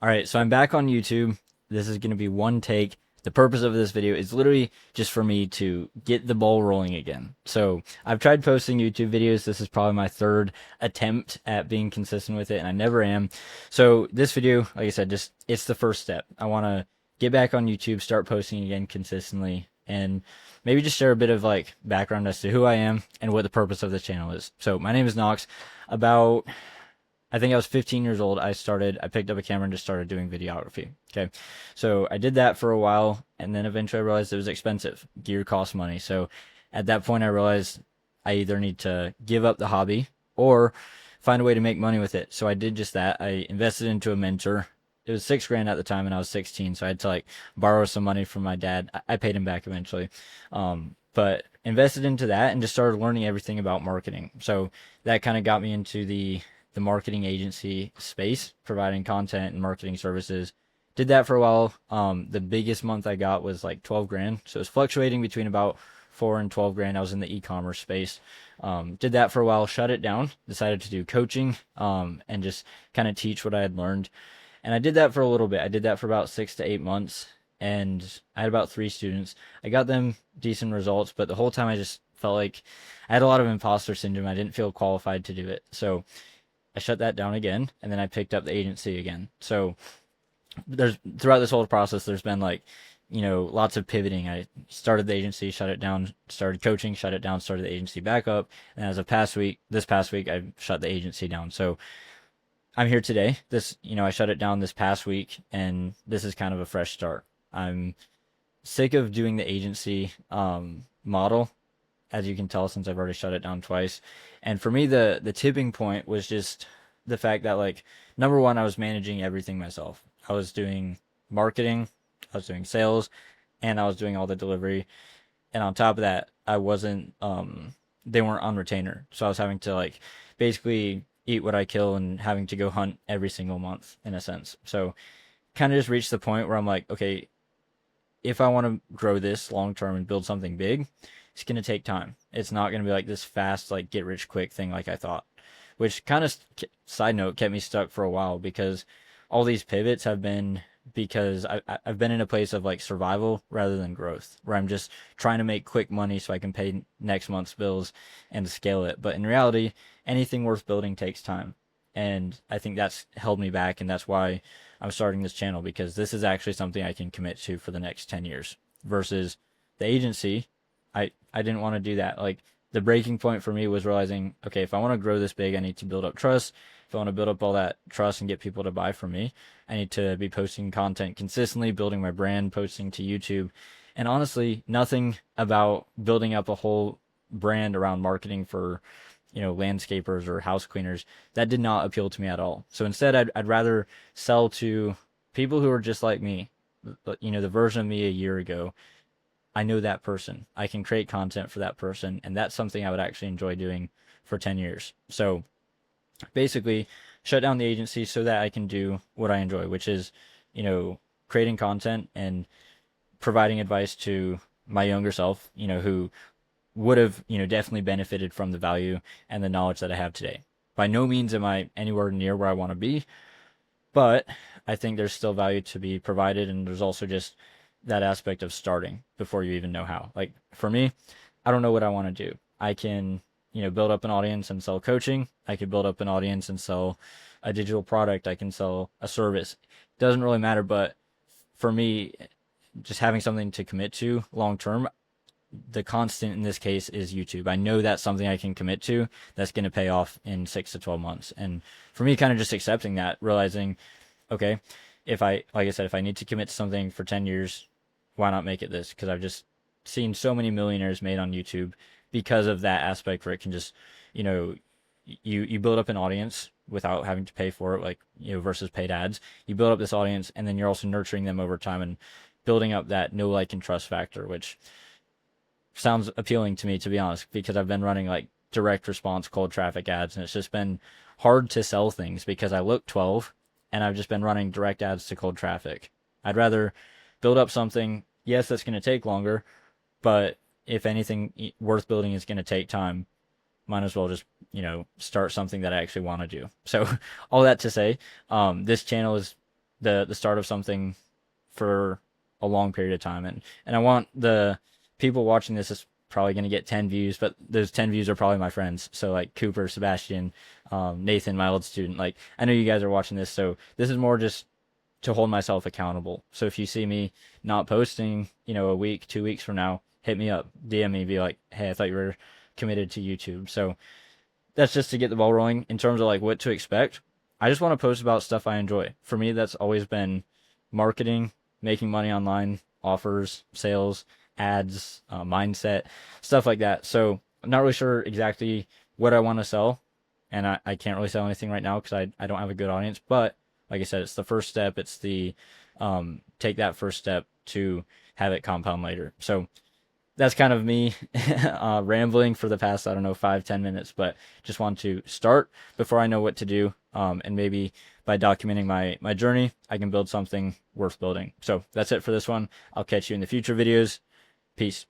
All right, so I'm back on YouTube. This is going to be one take. The purpose of this video is literally just for me to get the ball rolling again. So I've tried posting YouTube videos. This is probably my third attempt at being consistent with it, and I never am. So this video, like I said, just it's the first step. I want to get back on YouTube, start posting again consistently, and maybe just share a bit of like background as to who I am and what the purpose of the channel is. So my name is Knox. About I think I was 15 years old. I picked up a camera and just started doing videography. Okay. So I did that for a while, and then eventually I realized it was expensive. Gear costs money. So at that point, I realized I either need to give up the hobby or find a way to make money with it. So I did just that. I invested into a mentor. It was 6 grand at the time, and I was 16. So I had to like borrow some money from my dad. I paid him back eventually. But invested into that and just started learning everything about marketing. So that kind of got me into the marketing agency space, providing content and marketing services. Did that for a while. The biggest month I got was like 12 grand. So it was fluctuating between about 4 and 12 grand. I was in the e-commerce space. Did that for a while, shut it down, decided to do coaching, and just kind of teach what I had learned. And I did that for a little bit. I did that for about 6 to 8 months, and I had about 3 students. I got them decent results, but the whole time I just felt like I had a lot of imposter syndrome. I didn't feel qualified to do it. So I shut that down again, and then I picked up the agency again. So there's throughout this whole process, there's been like, lots of pivoting. I started the agency, shut it down, started coaching, shut it down, started the agency back up, and as of this past week, I shut the agency down. So I'm here today. I shut it down this past week, and this is kind of a fresh start. I'm sick of doing the agency model, as you can tell, since I've already shut it down twice. And for me, the tipping point was just the fact that, like, number one, I was managing everything myself. I was doing marketing, I was doing sales, and I was doing all the delivery. And on top of that, I wasn't they weren't on retainer. So I was having to like basically eat what I kill and having to go hunt every single month in a sense. So kind of just reached the point where I'm like, okay, if I want to grow this long term and build something big, it's going to take time. It's not going to be like this fast, like get rich quick thing like I thought, which kind of, side note, kept me stuck for a while because all these pivots have been because I've been in a place of like survival rather than growth, where I'm just trying to make quick money so I can pay next month's bills and scale it. But in reality, anything worth building takes time. And I think that's held me back. And that's why I'm starting this channel, because this is actually something I can commit to for the next 10 years versus the agency. I didn't want to do that. Like, the breaking point for me was realizing, okay, if I want to grow this big, I need to build up trust. If I want to build up all that trust and get people to buy from me, I need to be posting content consistently, building my brand, posting to YouTube. And honestly, nothing about building up a whole brand around marketing for, landscapers or house cleaners, that did not appeal to me at all. So instead, I'd rather sell to people who are just like me, the version of me a year ago. I know that person. I can create content for that person, and that's something I would actually enjoy doing for 10 years. So basically, shut down the agency so that I can do what I enjoy, which is, creating content and providing advice to my younger self, who would have, definitely benefited from the value and the knowledge that I have today. By no means am I anywhere near where I want to be, but I think there's still value to be provided, and there's also just that aspect of starting before you even know how. Like, for me, I don't know what I want to do. I can, build up an audience and sell coaching. I could build up an audience and sell a digital product. I can sell a service. Doesn't really matter, but for me, just having something to commit to long term, the constant in this case is YouTube. I know that's something I can commit to that's going to pay off in 6 to 12 months. And for me, kind of just accepting that, realizing, okay, like I said, if I need to commit to something for 10 years, why not make it this? Because I've just seen so many millionaires made on YouTube because of that aspect, where it can just, you know, you build up an audience without having to pay for it, like, versus paid ads. You build up this audience, and then you're also nurturing them over time and building up that know, like, and trust factor, which sounds appealing to me, to be honest, because I've been running like direct response cold traffic ads, and it's just been hard to sell things because I look 12 and I've just been running direct ads to cold traffic. I'd rather build up something. Yes, that's going to take longer, but if anything worth building is going to take time, might as well just, start something that I actually want to do. So all that to say, this channel is the start of something for a long period of time, and I want the people watching this is probably going to get 10 views, but those 10 views are probably my friends. So like Cooper, Sebastian, Nathan, my old student. Like I know you guys are watching this, so this is more just to hold myself accountable. So if you see me not posting, a week, 2 weeks from now, hit me up, DM me, be like, hey, I thought you were committed to YouTube. So that's just to get the ball rolling. In terms of like what to expect, I just want to post about stuff I enjoy. For me, that's always been marketing, making money online, offers, sales, ads, mindset, stuff like that. So I'm not really sure exactly what I want to sell, and I can't really sell anything right now because I don't have a good audience. But like I said, it's the first step. It's the take that first step to have it compound later. So that's kind of me rambling for the past, I don't know, 5-10 minutes, but just want to start before I know what to do. And maybe by documenting my journey, I can build something worth building. So that's it for this one. I'll catch you in the future videos. Peace.